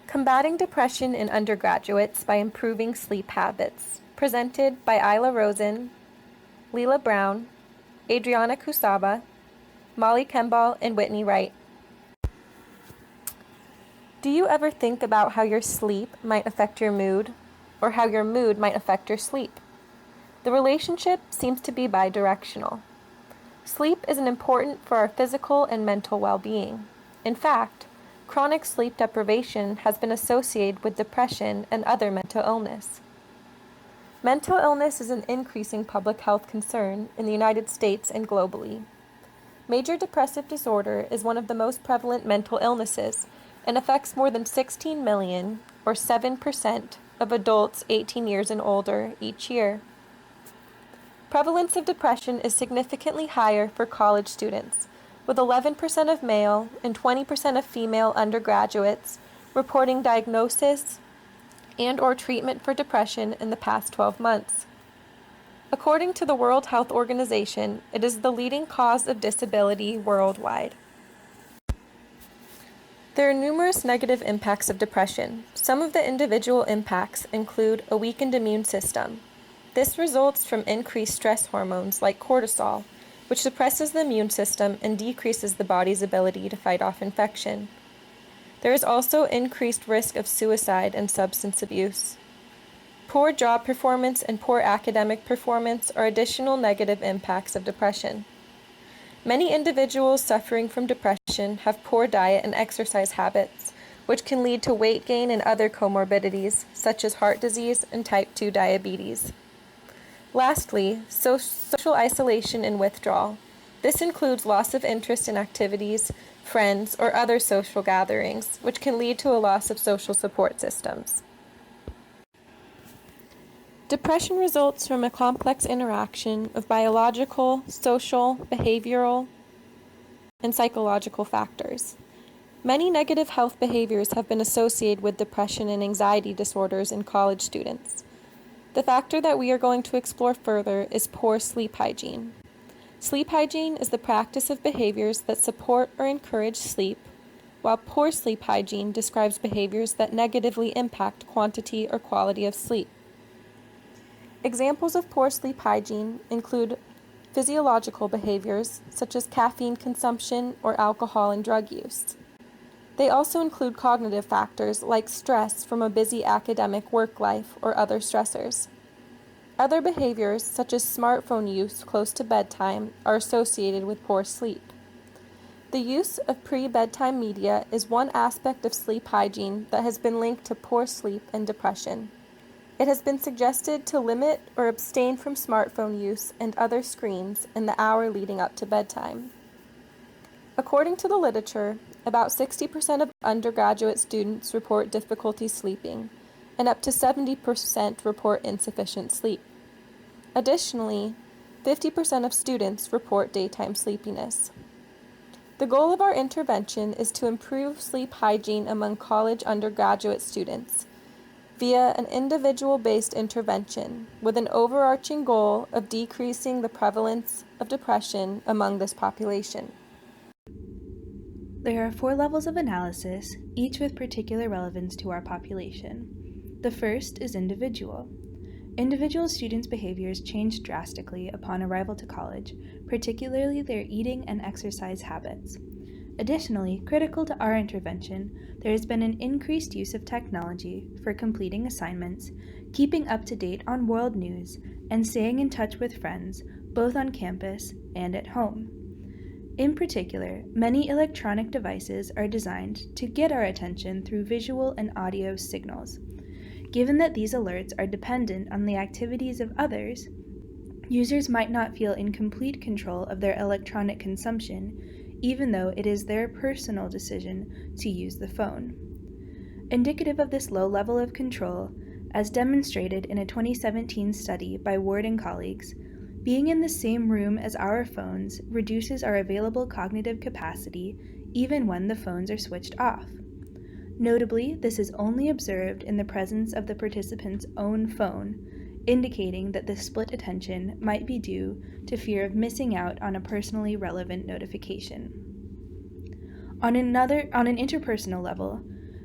Combating Depression in Undergraduates by Improving Sleep Habits, presented by Isla Rosen, Leela Brown, Adriana Kusaba, Molly Kemball, and Whitney Wright. Do you ever think about how your sleep might affect your mood, or how your mood might affect your sleep? The relationship seems to be bidirectional. Sleep is important for our physical and mental well-being. In fact, chronic sleep deprivation has been associated with depression and other mental illness. Mental illness is an increasing public health concern in the United States and globally. Major depressive disorder is one of the most prevalent mental illnesses and affects more than 16 million, or 7%, of adults 18 years and older each year. Prevalence of depression is significantly higher for college students, with 11% of male and 20% of female undergraduates reporting diagnosis and/or treatment for depression in the past 12 months. According to the World Health Organization, it is the leading cause of disability worldwide. There are numerous negative impacts of depression. Some of the individual impacts include a weakened immune system. This results from increased stress hormones like cortisol, which suppresses the immune system and decreases the body's ability to fight off infection. There is also increased risk of suicide and substance abuse. Poor job performance and poor academic performance are additional negative impacts of depression. Many individuals suffering from depression have poor diet and exercise habits, which can lead to weight gain and other comorbidities, such as heart disease and type 2 diabetes. Lastly, social isolation and withdrawal. This includes loss of interest in activities, friends, or other social gatherings, which can lead to a loss of social support systems. Depression results from a complex interaction of biological, social, behavioral, and psychological factors. Many negative health behaviors have been associated with depression and anxiety disorders in college students. The factor that we are going to explore further is poor sleep hygiene. Sleep hygiene is the practice of behaviors that support or encourage sleep, while poor sleep hygiene describes behaviors that negatively impact quantity or quality of sleep. Examples of poor sleep hygiene include physiological behaviors such as caffeine consumption or alcohol and drug use. They also include cognitive factors like stress from a busy academic work life or other stressors. Other behaviors, such as smartphone use close to bedtime, are associated with poor sleep. The use of pre-bedtime media is one aspect of sleep hygiene that has been linked to poor sleep and depression. It has been suggested to limit or abstain from smartphone use and other screens in the hour leading up to bedtime. According to the literature, about 60% of undergraduate students report difficulty sleeping, and up to 70% report insufficient sleep. Additionally, 50% of students report daytime sleepiness. The goal of our intervention is to improve sleep hygiene among college undergraduate students via an individual-based intervention with an overarching goal of decreasing the prevalence of depression among this population. There are 4 levels of analysis, each with particular relevance to our population. The first is individual. Individual students' behaviors change drastically upon arrival to college, particularly their eating and exercise habits. Additionally, critical to our intervention, there has been an increased use of technology for completing assignments, keeping up to date on world news, and staying in touch with friends, both on campus and at home. In particular, many electronic devices are designed to get our attention through visual and audio signals. Given that these alerts are dependent on the activities of others, users might not feel in complete control of their electronic consumption, even though it is their personal decision to use the phone. Indicative of this low level of control, as demonstrated in a 2017 study by Ward and colleagues, being in the same room as our phones reduces our available cognitive capacity even when the phones are switched off. Notably, this is only observed in the presence of the participant's own phone, indicating that the split attention might be due to fear of missing out on a personally relevant notification. On an interpersonal level,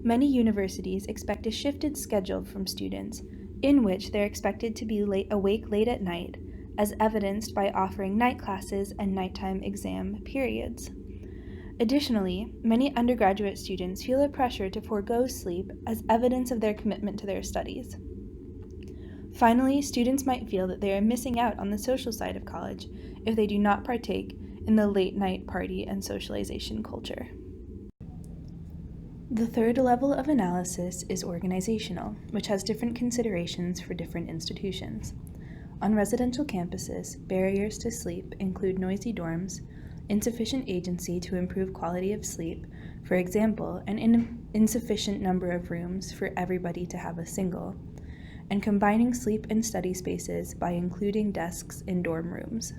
Many universities expect a shifted schedule from students, in which they're expected to be awake late at night, as evidenced by offering night classes and nighttime exam periods. Additionally, many undergraduate students feel a pressure to forego sleep as evidence of their commitment to their studies. Finally, students might feel that they are missing out on the social side of college if they do not partake in the late night party and socialization culture. The third level of analysis is organizational, which has different considerations for different institutions. On residential campuses, barriers to sleep include noisy dorms, insufficient agency to improve quality of sleep, for example, an insufficient number of rooms for everybody to have a single, and combining sleep and study spaces by including desks in dorm rooms.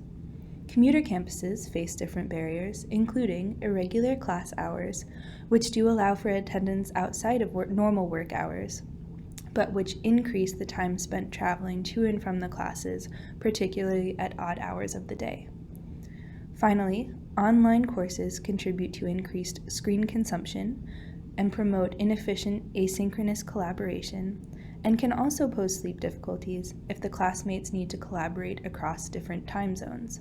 Commuter campuses face different barriers, including irregular class hours, which do allow for attendance outside of normal work hours, but which increase the time spent traveling to and from the classes, particularly at odd hours of the day. Finally, online courses contribute to increased screen consumption and promote inefficient asynchronous collaboration, and can also pose sleep difficulties if the classmates need to collaborate across different time zones.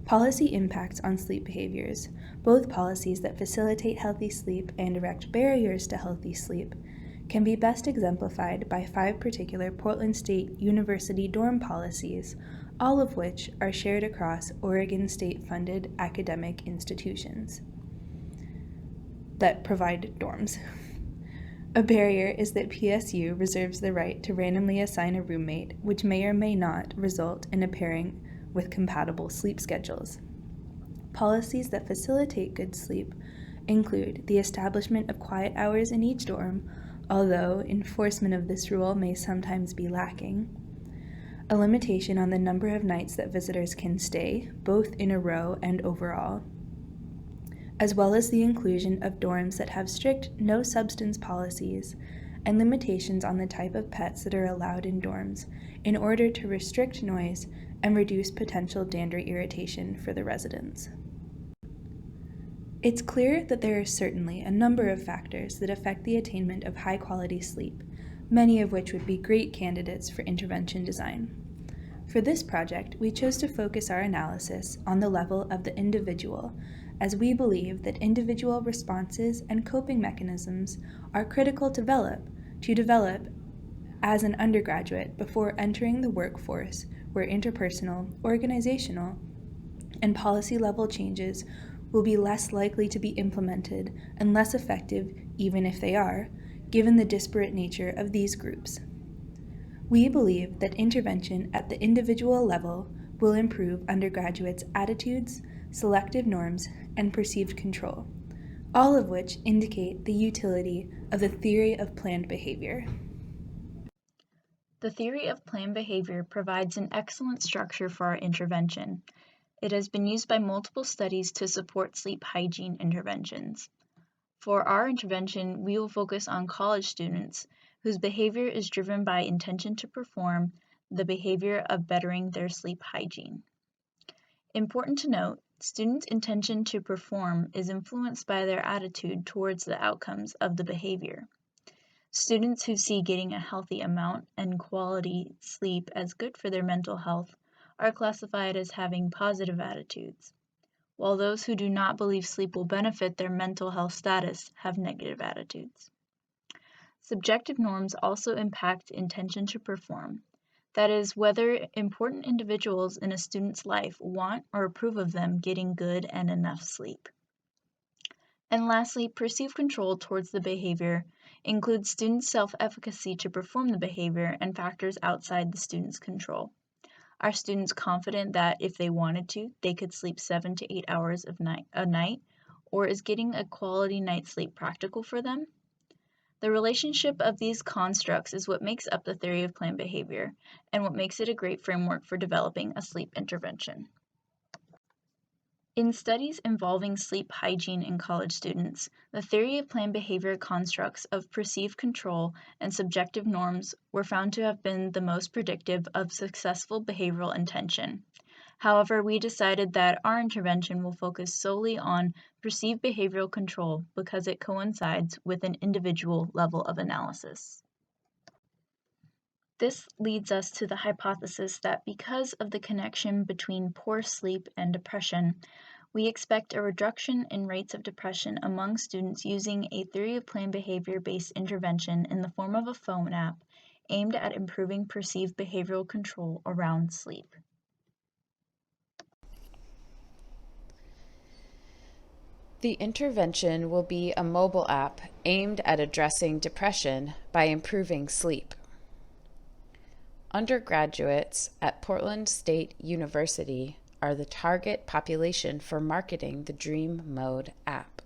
Policy impacts on sleep behaviors, both policies that facilitate healthy sleep and erect barriers to healthy sleep, can be best exemplified by 5 particular Portland State University dorm policies, all of which are shared across Oregon state-funded academic institutions that provide dorms. A barrier is that PSU reserves the right to randomly assign a roommate, which may or may not result in a pairing with compatible sleep schedules. Policies that facilitate good sleep include the establishment of quiet hours in each dorm, although enforcement of this rule may sometimes be lacking, a limitation on the number of nights that visitors can stay, both in a row and overall, as well as the inclusion of dorms that have strict no-substance policies and limitations on the type of pets that are allowed in dorms in order to restrict noise and reduce potential dander irritation for the residents. It's clear that there are certainly a number of factors that affect the attainment of high-quality sleep, many of which would be great candidates for intervention design. For this project, we chose to focus our analysis on the level of the individual, as we believe that individual responses and coping mechanisms are critical to develop as an undergraduate before entering the workforce, where interpersonal, organizational, and policy-level changes will be less likely to be implemented and less effective, even if they are, given the disparate nature of these groups. We believe that intervention at the individual level will improve undergraduates' attitudes, selective norms, and perceived control, all of which indicate the utility of the theory of planned behavior. The theory of planned behavior provides an excellent structure for our intervention. It has been used by multiple studies to support sleep hygiene interventions. For our intervention, we will focus on college students whose behavior is driven by intention to perform, the behavior of bettering their sleep hygiene. Important to note, students' intention to perform is influenced by their attitude towards the outcomes of the behavior. Students who see getting a healthy amount and quality sleep as good for their mental health are classified as having positive attitudes, while those who do not believe sleep will benefit their mental health status have negative attitudes. Subjective norms also impact intention to perform. That is, whether important individuals in a student's life want or approve of them getting good and enough sleep. And lastly, perceived control towards the behavior includes students' self-efficacy to perform the behavior and factors outside the student's control. Are students confident that if they wanted to, they could sleep 7 to 8 hours a night, or is getting a quality night's sleep practical for them? The relationship of these constructs is what makes up the theory of planned behavior and what makes it a great framework for developing a sleep intervention. In studies involving sleep hygiene in college students, the theory of planned behavior constructs of perceived control and subjective norms were found to have been the most predictive of successful behavioral intention. However, we decided that our intervention will focus solely on perceived behavioral control because it coincides with an individual level of analysis. This leads us to the hypothesis that because of the connection between poor sleep and depression, we expect a reduction in rates of depression among students using a theory of planned behavior-based intervention in the form of a phone app aimed at improving perceived behavioral control around sleep. The intervention will be a mobile app aimed at addressing depression by improving sleep. Undergraduates at Portland State University are the target population for marketing the Dream Mode app.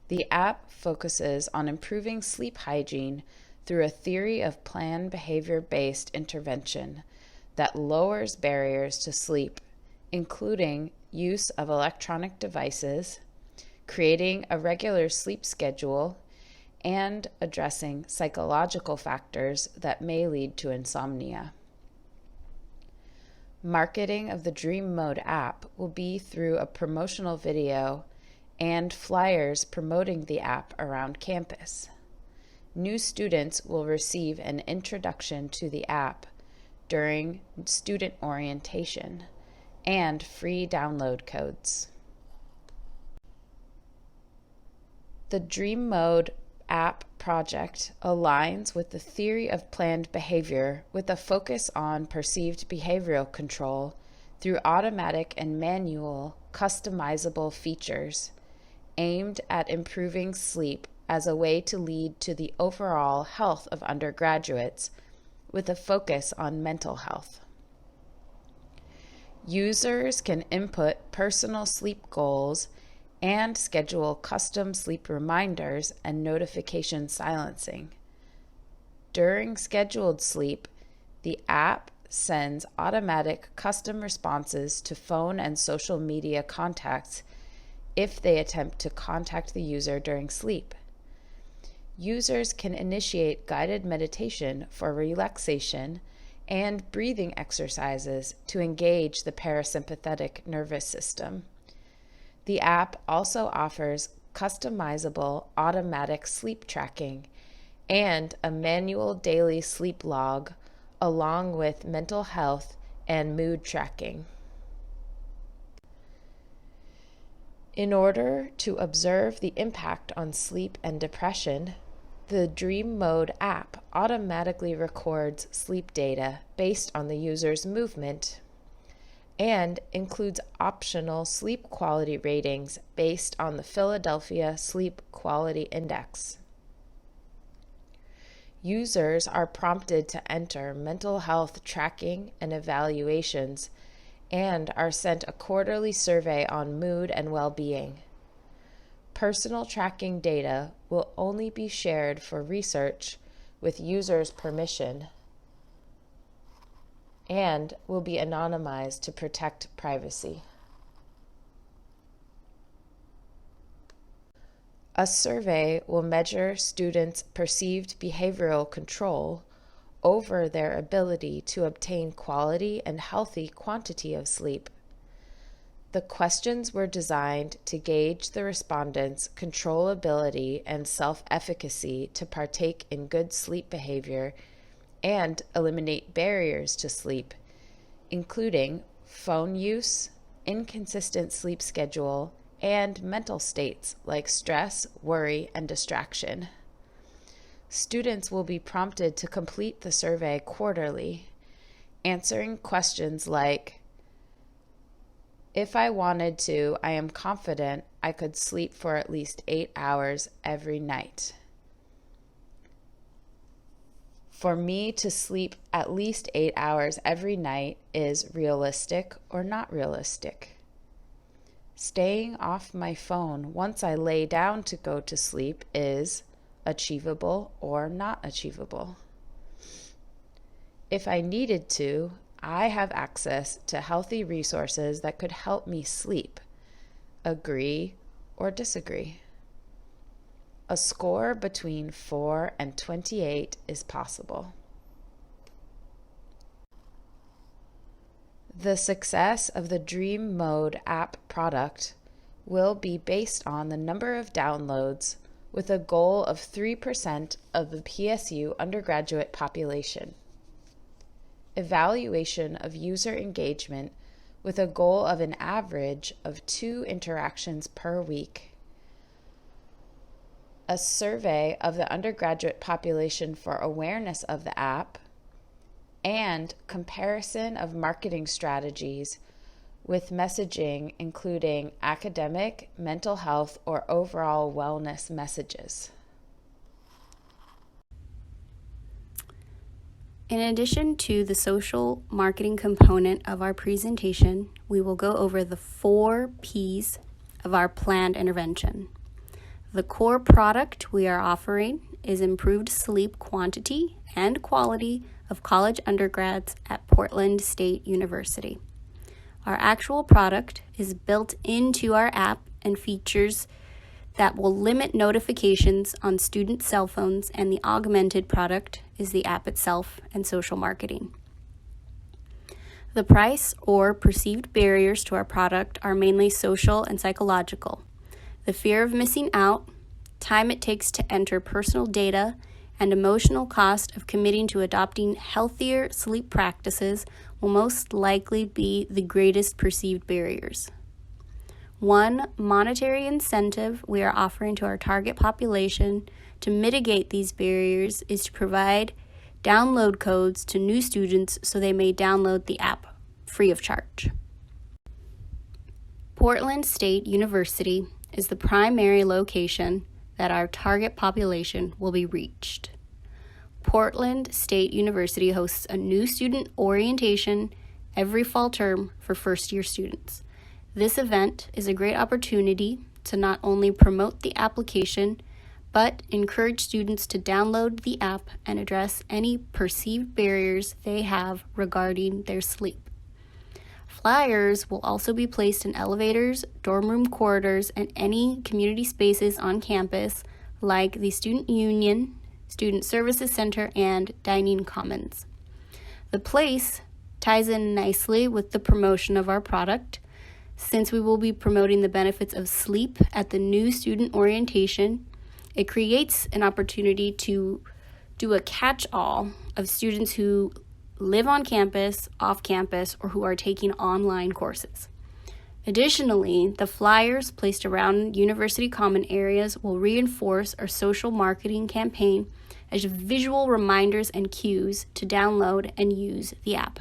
The app focuses on improving sleep hygiene through a theory of planned behavior-based intervention that lowers barriers to sleep, including use of electronic devices, creating a regular sleep schedule, and addressing psychological factors that may lead to insomnia. Marketing of the Dream Mode app will be through a promotional video and flyers promoting the app around campus. New students will receive an introduction to the app during student orientation and free download codes. The Dream Mode app project aligns with the theory of planned behavior with a focus on perceived behavioral control through automatic and manual customizable features aimed at improving sleep as a way to lead to the overall health of undergraduates with a focus on mental health. Users can input personal sleep goals and schedule custom sleep reminders and notification silencing. During scheduled sleep, the app sends automatic custom responses to phone and social media contacts if they attempt to contact the user during sleep. Users can initiate guided meditation for relaxation and breathing exercises to engage the parasympathetic nervous system. The app also offers customizable automatic sleep tracking and a manual daily sleep log, along with mental health and mood tracking. In order to observe the impact on sleep and depression, the Dream Mode app automatically records sleep data based on the user's movement and includes optional sleep quality ratings based on the Philadelphia Sleep Quality Index. Users are prompted to enter mental health tracking and evaluations and are sent a quarterly survey on mood and well-being. Personal tracking data will only be shared for research with users' permission and will be anonymized to protect privacy. A survey will measure students' perceived behavioral control over their ability to obtain quality and healthy quantity of sleep. The questions were designed to gauge the respondents' controllability and self-efficacy to partake in good sleep behavior and eliminate barriers to sleep, including phone use, inconsistent sleep schedule, and mental states like stress, worry, and distraction. Students will be prompted to complete the survey quarterly, answering questions like, if I wanted to, I am confident I could sleep for at least 8 hours every night. For me to sleep at least 8 hours every night is realistic or not realistic. Staying off my phone once I lay down to go to sleep is achievable or not achievable. If I needed to, I have access to healthy resources that could help me sleep. Agree or disagree? A score between 4 and 28 is possible. The success of the Dream Mode app product will be based on the number of downloads, with a goal of 3% of the PSU undergraduate population. Evaluation of user engagement with a goal of an average of 2 interactions per week. A survey of the undergraduate population for awareness of the app, and comparison of marketing strategies with messaging including academic, mental health, or overall wellness messages. In addition to the social marketing component of our presentation, we will go over the 4 P's of our planned intervention. The core product we are offering is improved sleep quantity and quality of college undergrads at Portland State University. Our actual product is built into our app and features that will limit notifications on student cell phones, and the augmented product is the app itself and social marketing. The price or perceived barriers to our product are mainly social and psychological. The fear of missing out, time it takes to enter personal data, and emotional cost of committing to adopting healthier sleep practices will most likely be the greatest perceived barriers. One monetary incentive we are offering to our target population to mitigate these barriers is to provide download codes to new students so they may download the app free of charge. Portland State University is the primary location that our target population will be reached. Portland State University hosts a new student orientation every fall term for first-year students. This event is a great opportunity to not only promote the application, but encourage students to download the app and address any perceived barriers they have regarding their sleep. Flyers will also be placed in elevators, dorm room corridors, and any community spaces on campus, like the Student Union, Student Services Center, and Dining Commons. The place ties in nicely with the promotion of our product, since we will be promoting the benefits of sleep at the new student orientation. It creates an opportunity to do a catch-all of students who live on campus, off campus, or who are taking online courses. Additionally, the flyers placed around university common areas will reinforce our social marketing campaign as visual reminders and cues to download and use the app.